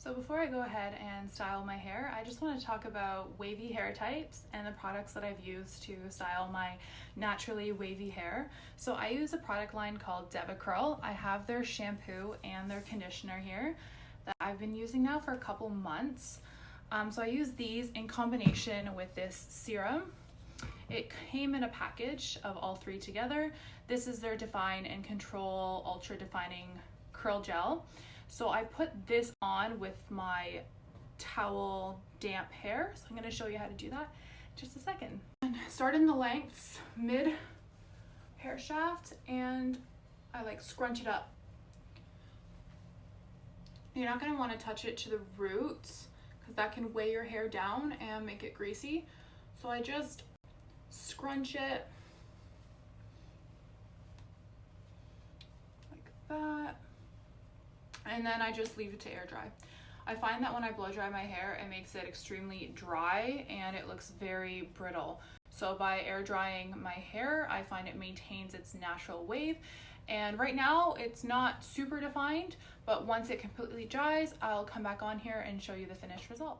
So before I go ahead and style my hair, I just want to talk about wavy hair types and the products that I've used to style my naturally wavy hair. So I use a product line called DevaCurl. I have their shampoo and their conditioner here that I've been using now for a couple months. So I use these in combination with this serum. It came in a package of all three together. This is their Define and Control Ultra Defining Curl Gel. So I put this on with my towel damp hair. So I'm going to show you how to do that in just a second. And start in the lengths, mid hair shaft, and I like scrunch it up. You're not going to want to touch it to the roots because that can weigh your hair down and make it greasy. So I just scrunch it like that. And then I just leave it to air dry. I find that when I blow dry my hair, it makes it extremely dry and it looks very brittle. So by air drying my hair, I find it maintains its natural wave. And right now it's not super defined, but once it completely dries, I'll come back on here and show you the finished result.